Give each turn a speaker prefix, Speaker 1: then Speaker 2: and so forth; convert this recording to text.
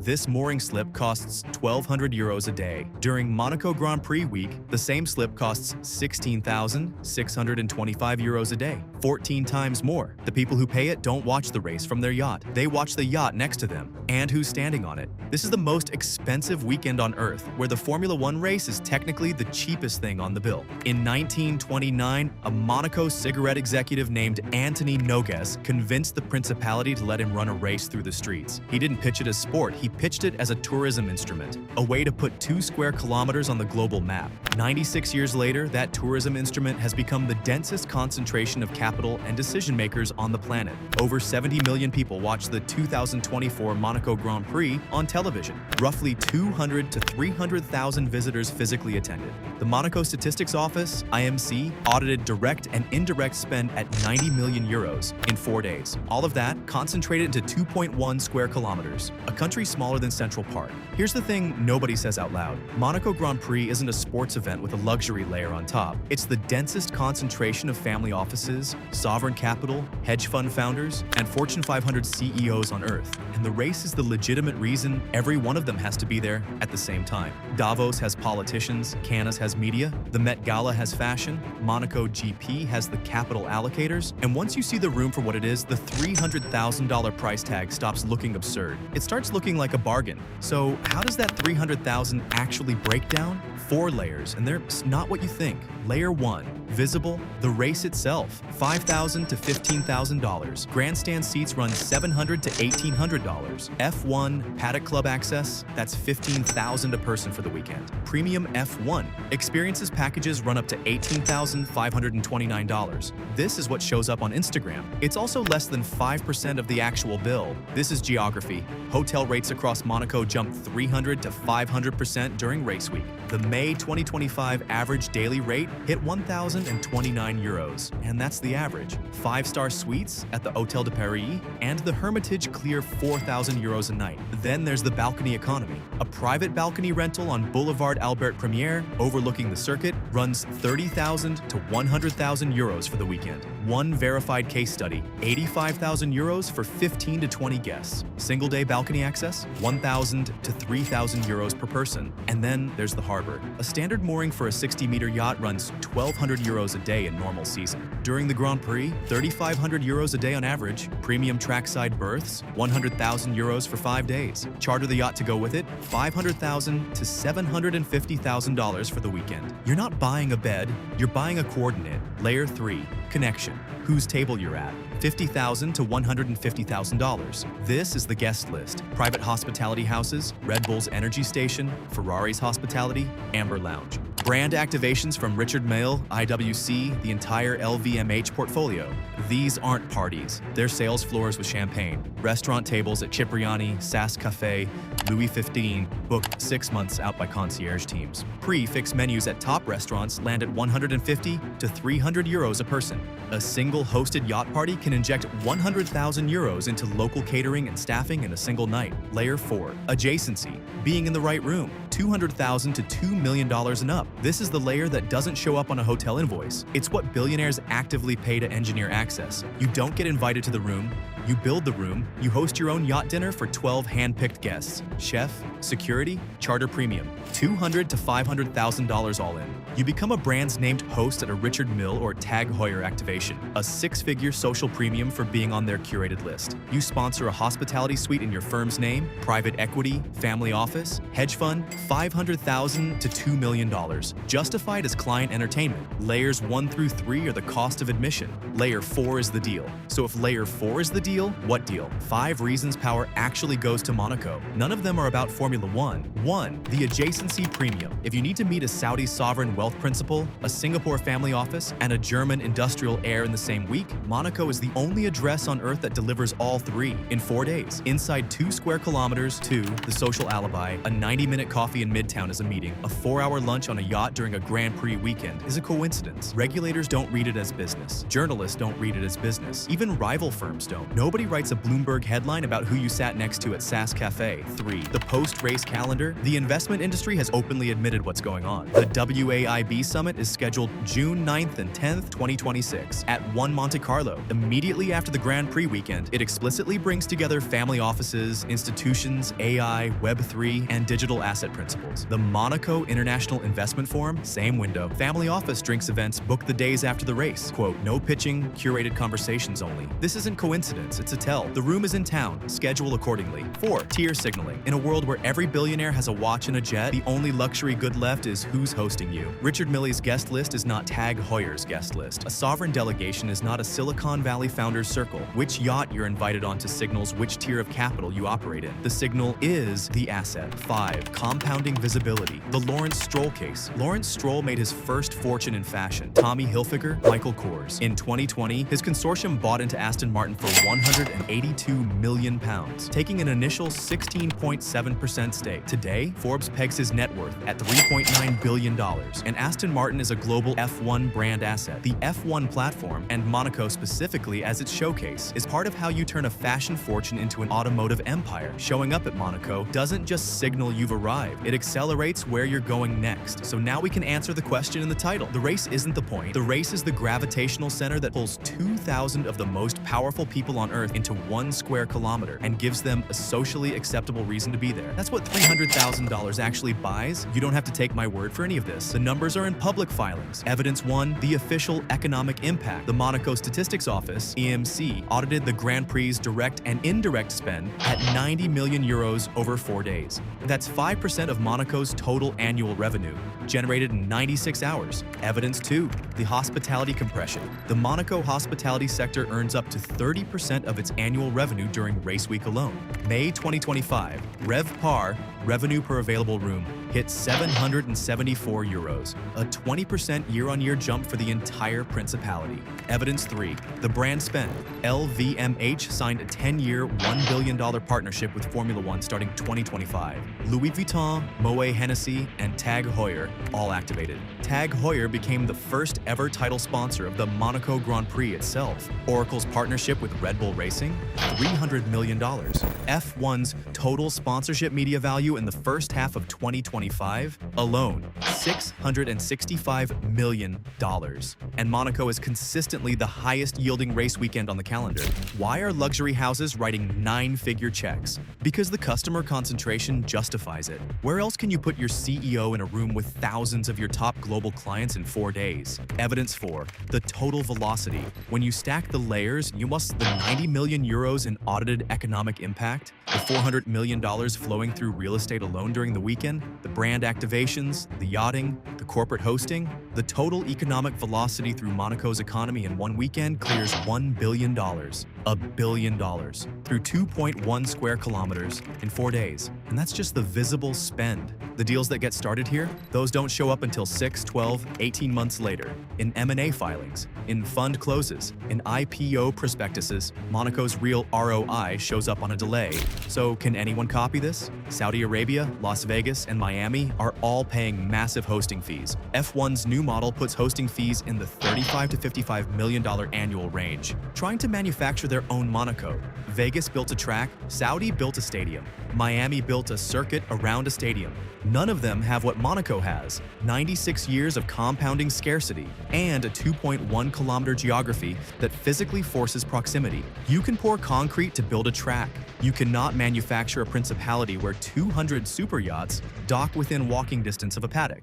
Speaker 1: This mooring slip costs 1,200 euros a day. During Monaco Grand Prix week, the same slip costs 16,625 euros a day, 14 times more. The people who pay it don't watch the race from their yacht. They watch the yacht next to them and who's standing on it. This is the most expensive weekend on Earth, where the Formula One race is technically the cheapest thing on the bill. In 1929, a Monaco cigarette executive named Anthony Nogues convinced the Principality to let him run a race through the streets. He didn't pitch it as sport, he pitched it as a tourism instrument, a way to put 2 square kilometers on the global map. 96 years later, that tourism instrument has become the densest concentration of capital and decision makers on the planet. Over 70 million people watched the 2024 Monaco Grand Prix on television. Roughly 200 to 300,000 visitors physically attended. The Monaco Statistics Office, IMSEE, audited direct and indirect spend at 90 million euros in 4 days. All of that concentrated into 2.1 square kilometers, a country smaller than Central Park. Here's the thing nobody says out loud. Monaco Grand Prix isn't a sports event with a luxury layer on top. It's the densest concentration of family offices, sovereign capital, hedge fund founders, and Fortune 500 CEOs on Earth. And the race is the legitimate reason every one of them has to be there at the same time. Davos has politicians, Cannes has media, the Met Gala has fashion, Monaco GP has the capital allocators, and once you see the room for what it is, the $300,000 price tag stops looking absurd. It starts looking like a bargain. So how does that $300,000 actually break down? 4 layers, and they're not what you think. Layer 1, visible, the race itself, $5,000 to $15,000. Grandstand seats run $700 to $1,800. F1 paddock club access, that's $15,000 a person for the weekend. Premium F1 experiences packages run up to $18,529. This is what shows up on Instagram. It's also less than 5% of the actual bill. This is geography. Hotel rates across Monaco jump 300 to 500% during race week. The May 2025 average daily rate hit 1,029 euros, and that's the average. 5-star suites at the Hôtel de Paris and the Hermitage clear 4,000 euros a night. Then there's the balcony economy. A private balcony rental on Boulevard Albert Premier, overlooking the circuit, runs 30,000 to 100,000 euros for the weekend. One verified case study, 85,000 euros for 15 to 20 guests. Single-day balcony access, 1,000 to 3,000 euros per person. And then there's the harbor. A standard mooring for a 60-meter yacht runs 1,200 euros a day in normal season. During the Grand Prix, 3,500 euros a day on average. Premium trackside berths, 100,000 euros for 5 days. Charter the yacht to go with it, $500,000 to $750,000 for the weekend. You're not buying a bed, you're buying a coordinate. Layer 3, connection. Whose table you're at. $50,000 to $150,000. This is the guest list. Private hospitality houses, Red Bull's Energy Station, Ferrari's Hospitality, Amber Lounge. Brand activations from Richard Mille, IWC, the entire LVMH portfolio. These aren't parties. They're sales floors with champagne. Restaurant tables at Cipriani, Sass Cafe, Louis XV, booked 6 months out by concierge teams. Prix-fix menus at top restaurants land at 150 to 300 euros a person. A single hosted yacht party can inject 100,000 euros into local catering and staffing in a single night. Layer 4, adjacency. Being in the right room. $200,000 to $2 million and up. This is the layer that doesn't show up on a hotel invoice. It's what billionaires actively pay to engineer access. You don't get invited to the room, you build the room, you host your own yacht dinner for 12 hand-picked guests. Chef, security, charter premium. $200,000 to $500,000 all in. You become a brand's named host at a Richard Mille or Tag Heuer activation, a 6-figure social premium for being on their curated list. You sponsor a hospitality suite in your firm's name, private equity, family office, hedge fund, $500,000 to $2 million. Justified as client entertainment. Layers 1 through 3 are the cost of admission. Layer 4 is the deal. So if Layer 4 is the deal, what deal? 5 reasons power actually goes to Monaco. None of them are about Formula One. 1. The adjacency premium. If you need to meet a Saudi sovereign wealth principal, a Singapore family office, and a German industrial heir in the same week, Monaco is the only address on Earth that delivers all 3 in 4 days. Inside 2 square kilometers, 2, the social alibi, a 90-minute coffee in Midtown is a meeting, a 4-hour lunch on a yacht during a Grand Prix weekend is a coincidence. Regulators don't read it as business. Journalists don't read it as business. Even rival firms don't. Nobody writes a Bloomberg headline about who you sat next to at SAS Cafe. 3. The post-race calendar. The investment industry has openly admitted what's going on. The WAIB Summit is scheduled June 9th and 10th, 2026 at One Monte Carlo. Immediately after the Grand Prix weekend, it explicitly brings together family offices, institutions, AI, Web3, and digital asset principles. The Monaco International Investment Forum, same window. Family office drinks events booked the days after the race. Quote, no pitching, curated conversations only. This isn't coincidence, it's a tell. The room is in town, schedule accordingly. 4. Tier signaling. In a world where every billionaire has a watch and a jet, the only luxury good left is who's hosting you. Richard Milley's guest list is not Tag Heuer's guest list. A sovereign delegation is not a Silicon Valley founder's circle. Which yacht you're invited on to signals which tier of capital you operate in. The signal is the asset. 5. Compounding visibility. The Lawrence Stroll case. Lawrence Stroll made his first fortune in fashion. Tommy Hilfiger, Michael Kors. In 2020, his consortium bought into Aston Martin for £182 million, taking an initial 16.7% stake. Today, Forbes pegs his net worth at $3.9 billion, and Aston Martin is a global F1 brand asset. The F1 platform, and Monaco specifically as its showcase, is part of how you turn a fashion fortune into an automotive empire. Showing up at Monaco doesn't just signal you've arrived, it accelerates where you're going next. So now we can answer the question in the title. The race isn't the point. The race is the gravitational center that pulls 2,000 of the most powerful people on Earth into 1 square kilometer and gives them a socially acceptable reason to be there. That's what $300,000 actually buys. You don't have to take my word for any of this. The numbers are in public filings. Evidence 1, the official economic impact. The Monaco Statistics Office, IMSEE, audited the Grand Prix's direct and indirect spend at 90 million euros over 4 days. That's 5% of Monaco's total annual revenue, generated in 96 hours. Evidence 2, the hospitality compression. The Monaco hospitality sector earns up to 30% of its annual revenue during race week alone. May 2025, RevPAR, revenue per available room, hit 774 euros, a 20% year-on-year jump for the entire principality. Evidence 3, the brand spend. LVMH signed a 10-year, $1 billion partnership with Formula One starting 2025. Louis Vuitton, Moet Hennessy, and Tag Heuer all activated. Tag Heuer became the first ever title sponsor of the Monaco Grand Prix itself. Oracle's partnership with Red Bull Racing, $300 million. F1's total sponsorship media value in the first half of 2025 alone, $665 million. And Monaco is consistently the highest yielding race weekend on the calendar. Why are luxury houses writing 9-figure checks? Because the customer concentration justifies it. Where else can you put your CEO in a room with thousands of your top global clients in 4 days? Evidence 4, the total velocity. When you stack the layers, you must the 90 million euros in audited economic impact, the $400 million flowing through real estate alone during the weekend, the brand activations, the yachting, the corporate hosting. The total economic velocity through Monaco's economy in one weekend clears $1 billion. $1 billion through 2.1 square kilometers in 4 days. And that's just the visible spend. The deals that get started here, those don't show up until 6, 12, 18 months later. In M&A filings, in fund closes, in IPO prospectuses, Monaco's real ROI shows up on a delay. So can anyone copy this? Saudi Arabia, Las Vegas, and Miami are all paying massive hosting fees. F1's new model puts hosting fees in the $35 to $55 million annual range. Trying to manufacture their own Monaco. Vegas built a track, Saudi built a stadium, Miami built a circuit around a stadium. None of them have what Monaco has, 96 years of compounding scarcity, and a 2.1 kilometer geography that physically forces proximity. You can pour concrete to build a track. You cannot manufacture a principality where 200 super yachts dock within walking distance of a paddock.